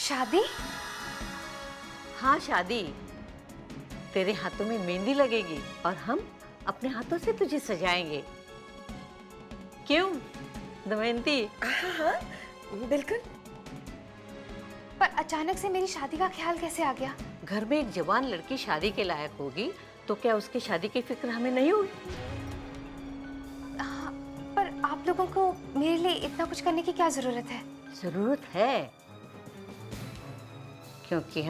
शादी? हाँ शादी। तेरे हाथों में मेहंदी लगेगी और हम अपने हाथों से तुझे सजाएंगे। क्यों दमयंती? हाँ हाँ बिल्कुल। पर अचानक से मेरी शादी का ख्याल कैसे आ गया? घर में एक जवान लड़की शादी के लायक होगी तो क्या उसकी शादी की फिक्र हमें नहीं होगी? हाँ, पर आप लोगों को मेरे लिए इतना कुछ करने की क्या जरूरत है? जरूरत है, क्योंकि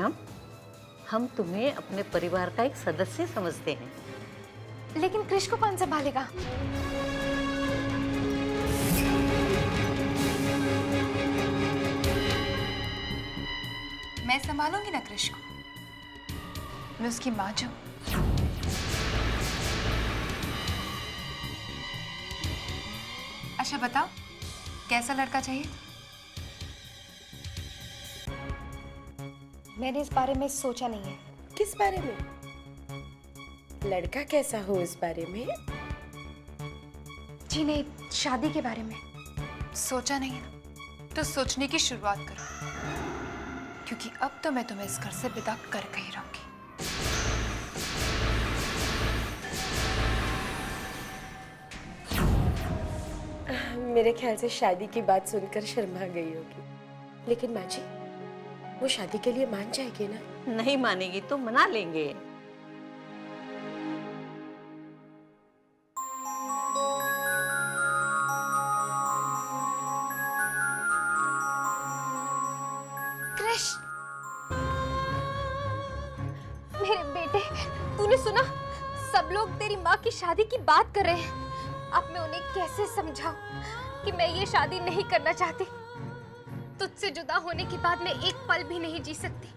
हम तुम्हें अपने परिवार का एक सदस्य समझते हैं। लेकिन कृष को कौन संभालेगा? मैं संभालूंगी ना कृष को, मैं उसकी माँ जो। अच्छा बताओ, कैसा लड़का चाहिए? मैंने इस बारे में सोचा नहीं है। किस बारे में? लड़का कैसा हो इस बारे में? जी नहीं, शादी के बारे में। सोचा नहीं ना, तो सोचने की शुरुआत करो, क्योंकि अब तो मैं तुम्हें इस घर से विदा करके ही रहूंगी। मेरे ख्याल से शादी की बात सुनकर शर्मा गई होगी। लेकिन माँ जी, वो शादी के लिए मान जाएगी ना? नहीं मानेगी तो मना लेंगे। कृष, मेरे बेटे, तूने सुना? सब लोग तेरी माँ की शादी की बात कर रहे हैं। अब मैं उन्हें कैसे समझाऊं कि मैं ये शादी नहीं करना चाहती? तुझसे जुदा होने के बाद मैं एक पल भी नहीं जी सकती।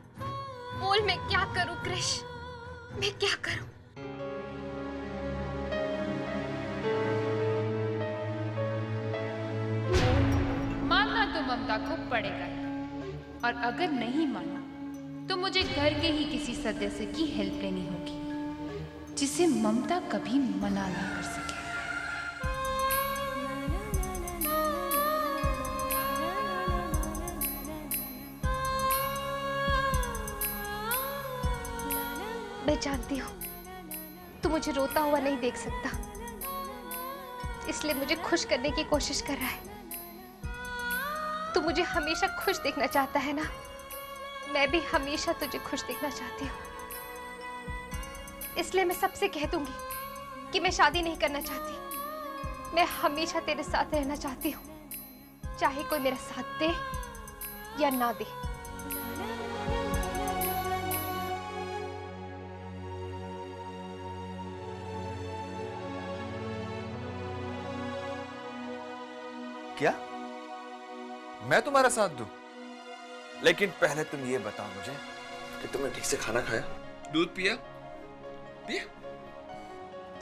बोल मैं क्या करूं कृष, मैं क्या करूं? मानना तो ममता को पड़ेगा ही, और अगर नहीं माना तो मुझे घर के ही किसी सदस्य की हेल्प लेनी होगी, जिसे ममता कभी मना ना कर सके। मैं जानती हूँ तू मुझे रोता हुआ नहीं देख सकता, इसलिए मुझे खुश करने की कोशिश कर रहा है। तू मुझे हमेशा खुश देखना चाहता है ना? मैं भी हमेशा तुझे खुश देखना चाहती हूँ, इसलिए मैं सबसे कह दूंगी कि मैं शादी नहीं करना चाहती। मैं हमेशा तेरे साथ रहना चाहती हूँ, चाहे कोई मेरा साथ दे या ना दे। क्या मैं तुम्हारा साथ दूं? लेकिन पहले तुम ये बताओ मुझे कि तुमने ठीक से खाना खाया, दूध पिया?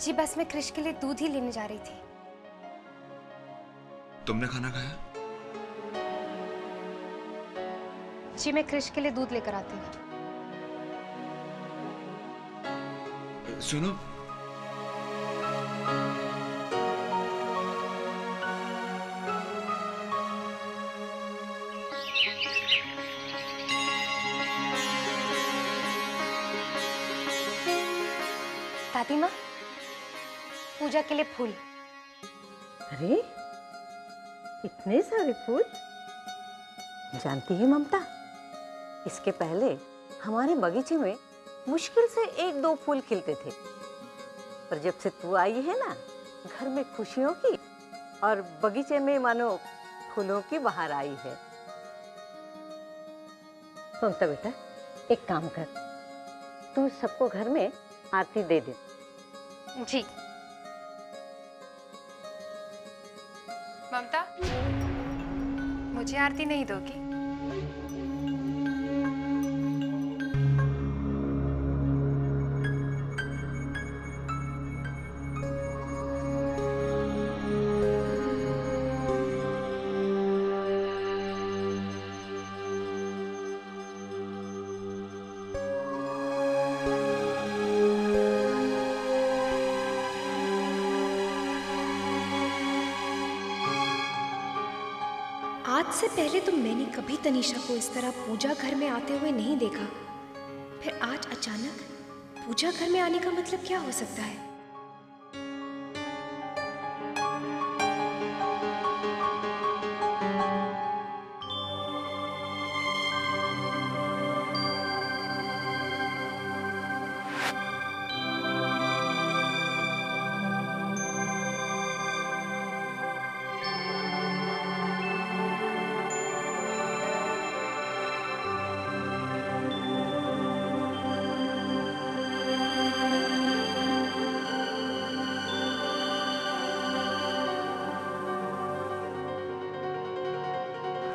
जी बस मैं कृष के लिए दूध ही लेने जा रही थी। तुमने खाना खाया? जी मैं कृष के लिए दूध लेकर आती हूँ। सुनो, दादी माँ, पूजा के लिए फूल। अरे इतने सारे फूल! जानती है ममता, इसके पहले हमारे बगीचे में मुश्किल से 1-2 फूल खिलते थे, पर जब से तू आई है ना, घर में खुशियों की और बगीचे में मानो फूलों की बहार आई है। ममता बेटा, एक काम कर, तू सबको घर में आरती दे दे। जी। ममता, मुझे आरती नहीं दोगी? आज से पहले तो मैंने कभी तनीषा को इस तरह पूजा घर में आते हुए नहीं देखा। फिर आज अचानक पूजा घर में आने का मतलब क्या हो सकता है?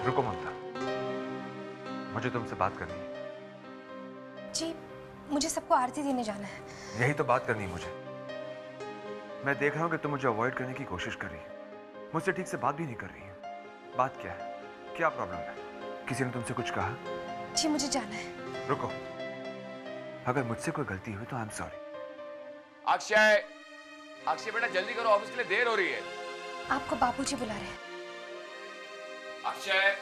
रुको ममता, मुझे तुमसे बात करनी है। जी, मुझे सबको आरती देने जाना है। यही तो बात करनी है मुझे। मैं देख रहा हूँ कि तुम मुझे अवॉइड करने की कोशिश कर रही है, मुझसे ठीक से बात भी नहीं कर रही है। बात क्या है? क्या प्रॉब्लम है? किसी ने तुमसे कुछ कहा? जी, मुझे जाना है। रुको, अगर मुझसे कोई गलती हुई तो I am sorry. Akshay, Akshay बेटा जल्दी करो, ऑफिस के लिए देर हो रही है। आपको बाबूजी बुला रहे हैं। अक्षय,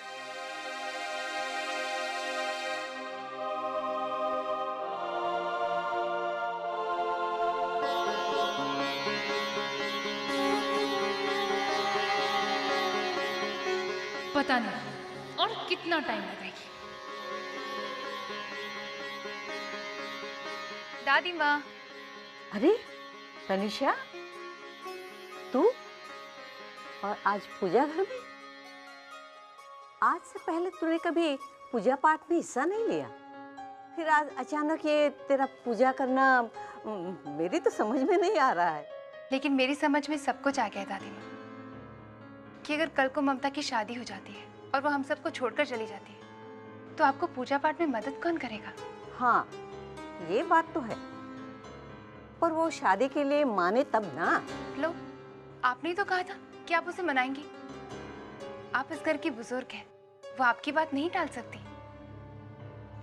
पता नहीं और कितना टाइम लगेगी। दादी माँ, अरे तनिषा, तू और आज पूजा घर में? आज से पहले तूने कभी पूजा पाठ में हिस्सा नहीं लिया, फिर आज अचानक ये तेरा पूजा करना मेरी तो समझ में नहीं आ रहा है। लेकिन मेरी समझ में सब कुछ आ गया है दादी माँ कि अगर कल को ममता की शादी हो जाती है और वो हम सबको छोड़कर चली जाती है तो आपको पूजा पाठ में मदद कौन करेगा? हाँ, ये बात तो है, पर वो शादी के लिए माने तब ना। लो, आपने तो कहा था कि आप उसे मनाएंगी। आप इस घर की बुजुर्ग हैं, वो आपकी बात नहीं टाल सकती।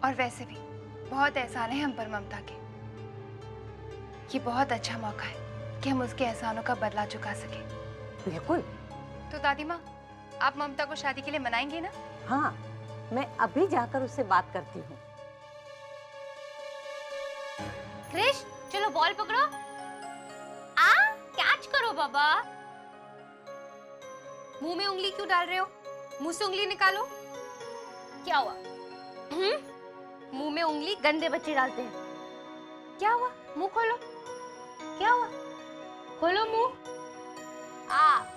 और वैसे भी बहुत एहसान है हम पर ममता के। ये बहुत अच्छा मौका है कि हम उसके एहसानों का बदला चुका सके। बिल्कुल। तो दादी माँ, आप ममता को शादी के लिए मनाएंगे ना? हाँ, मैं अभी जाकर उससे बात करती हूँ। क्रिश, चलो बॉल पकड़ो। कैच करो बाबा। मुंह में उंगली क्यों डाल रहे हो? मुंह से उंगली निकालो। क्या हुआ? मुंह में उंगली गंदे बच्चे डालते हैं। क्या हुआ? मुंह खोलो। क्या हुआ? खोलो मुंह।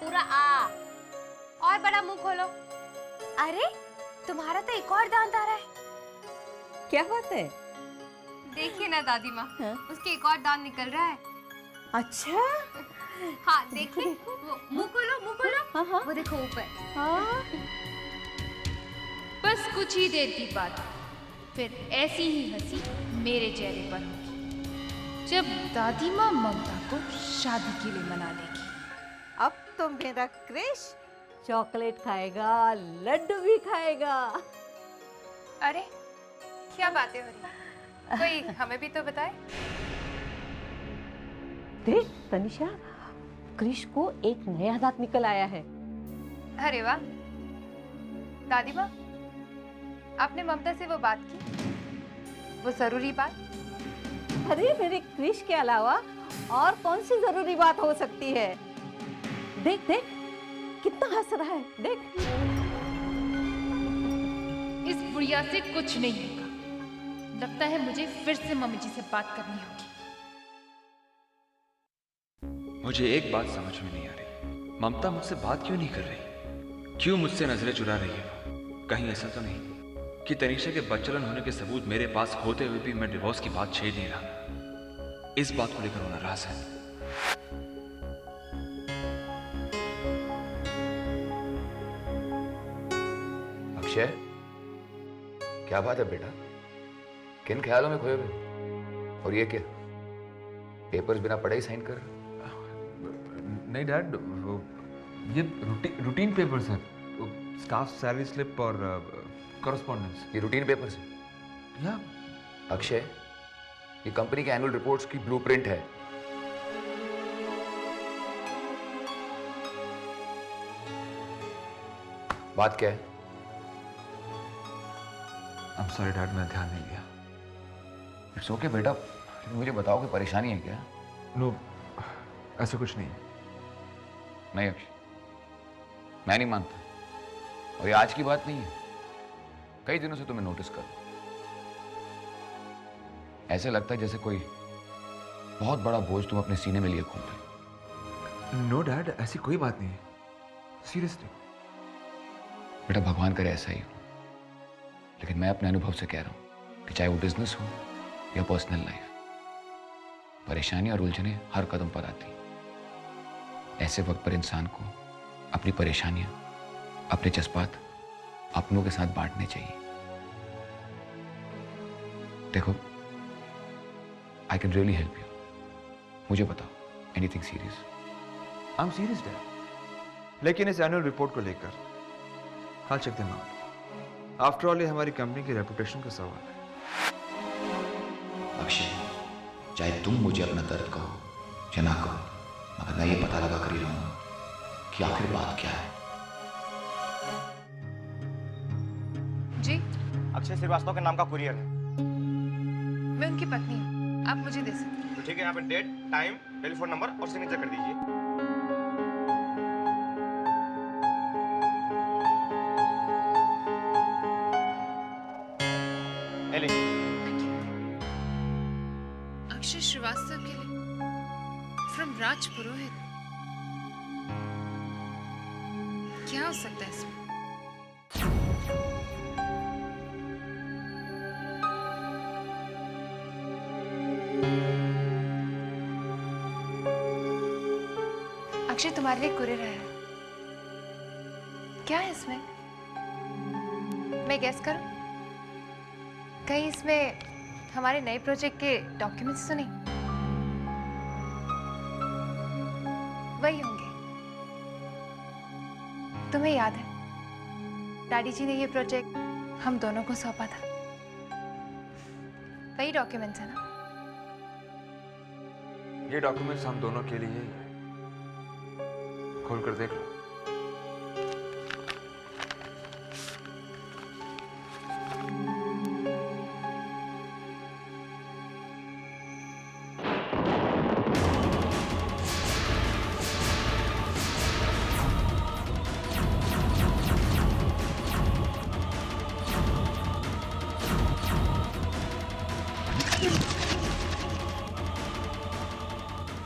पूरा और बड़ा मुंह खोलो। अरे, तुम्हारा तो एक और दांत आ रहा है। क्या बात है? देखिए ना दादी माँ, हाँ? उसके एक और दांत निकल रहा है। अच्छा। हाँ देखिए, वो मुंह खोलो, मुंह खोलो। हाँ हाँ वो देखो ऊपर। हाँ। बस कुछ ही देर की बात, फिर ऐसी ही हंसी मेरे चेहरे पर होगी जब दादी माँ ममता को शादी के लिए मना लेगी। अब तो मेरा क्रिश चॉकलेट खाएगा, लड्डू भी खाएगा। अरे, क्या बातें हो रही हैं? कोई हमें भी तो बताए। देख तनिषा, क्रिश को एक नया दांत निकल आया है। अरे वाह। दादी माँ, आपने ममता से वो बात की, वो जरूरी बात? अरे मेरे क्रिश के अलावा और कौन सी जरूरी बात हो सकती है? देख देख, कितना हंस रहा है, देख। इस बुढ़िया से कुछ नहीं होगा। लगता है मुझे फिर से मम्मी जी से बात करनी होगी। मुझे एक बात समझ में नहीं आ रही, ममता मुझसे बात क्यों नहीं कर रही? क्यों मुझसे नजरें चुरा रही है वो? कहीं ऐसा तो नहीं कि तनीषा के बच्चलन होने के सबूत मेरे पास होते हुए भी मैं डिवोर्स की बात छेड़ नहीं रहा? इस बात को लेकर वो नाराज है। अक्षय, क्या बात है बेटा? किन ख्यालों में खोए हुए? और ये क्या, पेपर्स बिना पढ़े ही साइन कर रहे? नहीं डैड, ये रूटीन पेपर्स हैं, स्टाफ सैलरी स्लिप और कॉरेस्पॉन्डेंस। ये रूटीन पेपर्स है? या अक्षय, ये कंपनी के एनुअल रिपोर्ट्स की ब्लूप्रिंट है। बात क्या है? I'm sorry डैड, मैं ध्यान नहीं दिया। इट्स ओके बेटा, मुझे बताओ कि परेशानी है क्या? नो, ऐसा कुछ नहीं है। नहीं अक्षय, मैं नहीं मानता। और ये आज की बात नहीं है, कई दिनों से तुम्हें नोटिस कर। ऐसे लगता है जैसे कोई बहुत बड़ा बोझ तुम अपने सीने में लिए घूम रहे। नो डैड, ऐसी कोई बात नहीं है, सीरियसली। बेटा भगवान करे ऐसा ही हो, लेकिन मैं अपने अनुभव से कह रहा हूं कि चाहे वो बिजनेस हो या पर्सनल लाइफ, परेशानी और उलझने हर कदम पर आती। ऐसे वक्त पर इंसान को अपनी परेशानियां, अपने जज्बात अपनों के साथ बांटने चाहिए। देखो, I can really help you. मुझे बताओ, anything serious? I am serious dad, लेकिन इस एनुअल रिपोर्ट को लेकर I'll check them out. After all ये हमारी कंपनी की रेपुटेशन का सवाल है। अक्षय, चाहे तुम मुझे अपना दर्द कहो या ना कहो, मगर मैं ये पता लगा कर ही रहूंगा कि आखिर बात क्या है। जी, अक्षय श्रीवास्तव के नाम का कुरियर है। मैं उनकी पत्नी हूँ, आप मुझे दे सकते हैं। तो ठीक है, यहाँ पे डेट, टाइम, टेलीफोन नंबर और सिग्नेचर कर दीजिए। ले लीजिए। अक्षय श्रीवास्तव के लिए फ्रॉम राज पुरोहित, क्या हो सकता है इसमें? अक्षय तुम्हारे लिए कुरियर आया है। क्या है इसमें? मैं गेस करूं? कहीं इसमें हमारे नए प्रोजेक्ट के डॉक्यूमेंट्स तो नहीं? वही होंगे। तुम्हें याद है, डैडी जी ने ये प्रोजेक्ट हम दोनों को सौंपा था। वही डॉक्यूमेंट्स है ना? ये डॉक्यूमेंट्स हम दोनों के लिए ही है। खोल कर देख लो।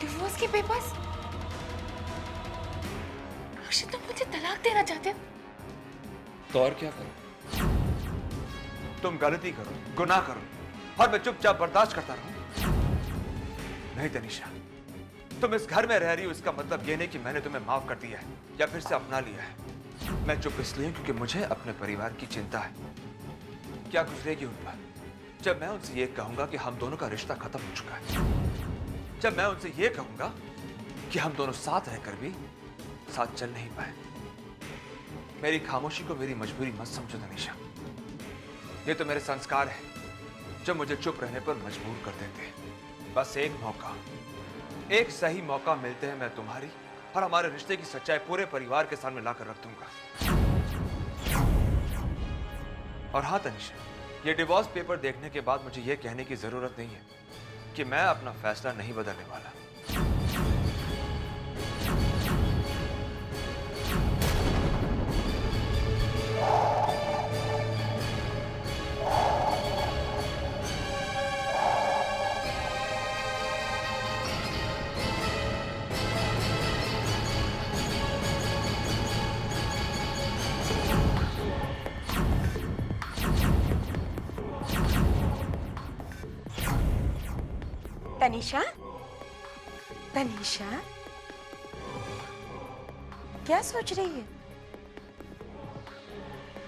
डिवोर्स के पेपर्स? अक्षय, तुम मुझे तलाक देना चाहते हो? तो और क्या करो? तुम गलती करो, गुनाह करो और मैं चुपचाप बर्दाश्त करता रहूं? नहीं तनीषा, तुम इस घर में रह रही हो, इसका मतलब ये नहीं कि मैंने तुम्हें माफ कर दिया है या फिर से अपना लिया है। मैं चुप इसलिए क्योंकि मुझे अपने परिवार की चिंता है। क्या गुजरेगी उन पर जब मैं उनसे ये कहूंगा कि हम दोनों का रिश्ता खत्म हो चुका है? जब मैं उनसे ये कहूंगा कि हम दोनों साथ रहकर भी साथ चल नहीं पाए? मेरी खामोशी को मेरी मजबूरी मत समझो तनीषा। ये तो मेरे संस्कार है जो मुझे चुप रहने पर मजबूर कर देते हैं। बस एक मौका, एक सही मौका मिलते हैं, मैं तुम्हारी और हमारे रिश्ते की सच्चाई पूरे परिवार के सामने लाकर रख दूंगा। और हाँ तनीषा, ये डिवोर्स पेपर देखने के बाद मुझे ये कहने की जरूरत नहीं है कि मैं अपना फैसला नहीं बदलने वाला। तनीषा, तनीषा, क्या सोच रही है?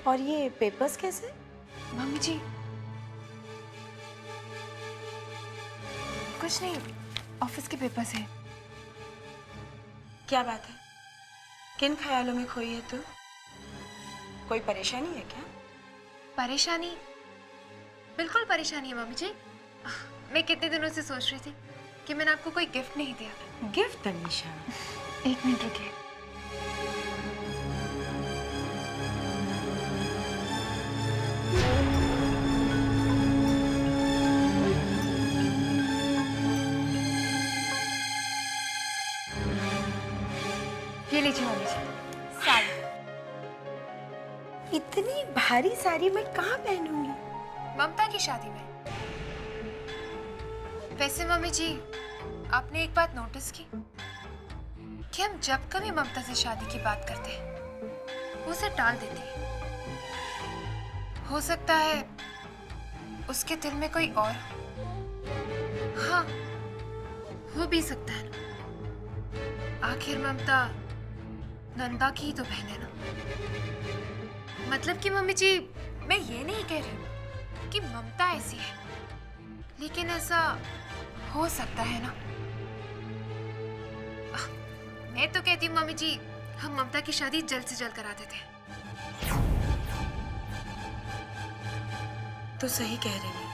और ये पेपर्स कैसे? मम्मी जी, कुछ नहीं, ऑफिस के पेपर्स हैं। क्या बात है? किन ख्यालों में खोई है तू? कोई परेशानी है क्या? परेशानी? बिल्कुल परेशानी है मम्मी जी। मैं कितने दिनों से सोच रही थी कि मैंने आपको कोई गिफ्ट नहीं दिया। गिफ्ट तनीषा? एक मिनट रुकिए। लीजिए मम्मी जी, साड़ी। इतनी भारी साड़ी मैं कहाँ पहनूंगी? ममता की शादी में। वैसे मम्मी जी, आपने एक बात नोटिस की कि हम जब कभी ममता से शादी की बात करते हैं वो उसे टाल देती है। हो सकता है उसके दिल में कोई और, हाँ हो भी सकता है ना। आखिर ममता नंदा की ही तो बहन है ना। मतलब कि मम्मी जी, मैं ये नहीं कह रही हूँ कि ममता ऐसी है, लेकिन ऐसा हो सकता है ना। मैं तो कहती हूँ मम्मी जी, हम ममता की शादी जल्द से जल्द करा देते हैं। तो सही कह रही है,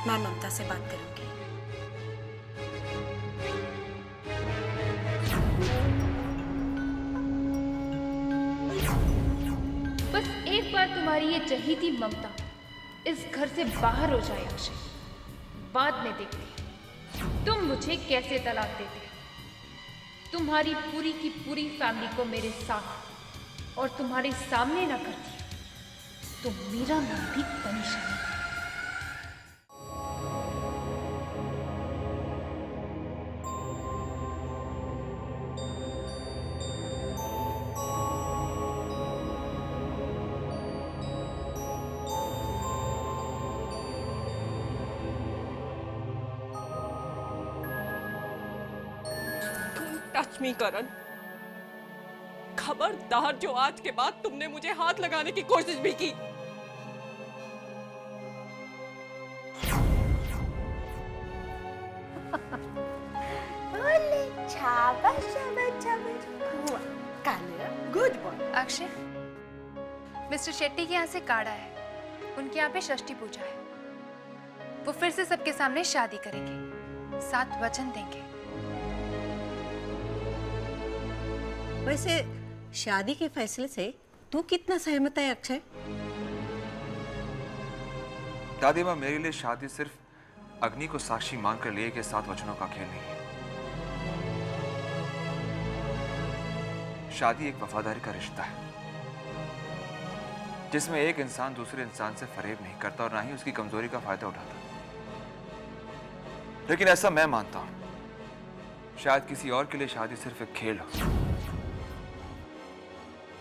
मैं ममता से बात करूंगी। बस एक बार तुम्हारी ये चहीती ममता इस घर से बाहर हो जाए अक्षय, बाद में देखते हैं तुम मुझे कैसे तलाक देते हो। तुम्हारी पूरी की पूरी फैमिली को मेरे साथ और तुम्हारे सामने ना करती तो मेरा नाम भी तनिषा नहीं। टच मी करण, खबरदार जो आज के बाद तुमने मुझे हाथ लगाने की कोशिश भी की। Good boy. Akshay, mister Shetty के यहाँ से कार्ड आया है। उनके यहाँ पे षष्ठी पूजा है। वो फिर से सबके सामने शादी करेंगे, 7 वचन देंगे। वैसे शादी के फैसले से तू कितना सहमत है अक्षय? दादी माँ, मेरे लिए शादी सिर्फ अग्नि को साक्षी मानकर लिए के 7 वचनों का खेल नहीं है। शादी एक वफादारी का रिश्ता है जिसमें एक इंसान दूसरे इंसान से फरेब नहीं करता और ना ही उसकी कमजोरी का फायदा उठाता। लेकिन ऐसा मैं मानता हूं, शायद किसी और के लिए शादी सिर्फ एक खेल हो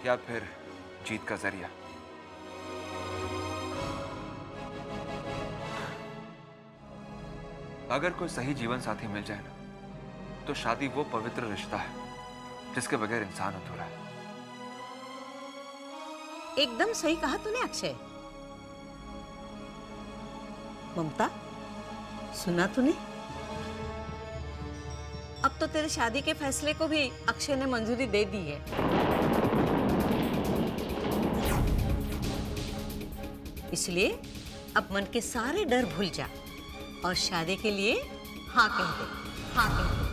या फिर जीत का जरिया। अगर कोई सही जीवन साथी मिल जाए ना, तो शादी वो पवित्र रिश्ता है जिसके बगैर इंसान अधूरा है। एकदम सही कहा तूने अक्षय। ममता, सुना तूने? अब तो तेरे शादी के फैसले को भी अक्षय ने मंजूरी दे दी है। इसलिए अब मन के सारे डर भूल जा और शादी के लिए हाँ कह दे। हाँ कह दे।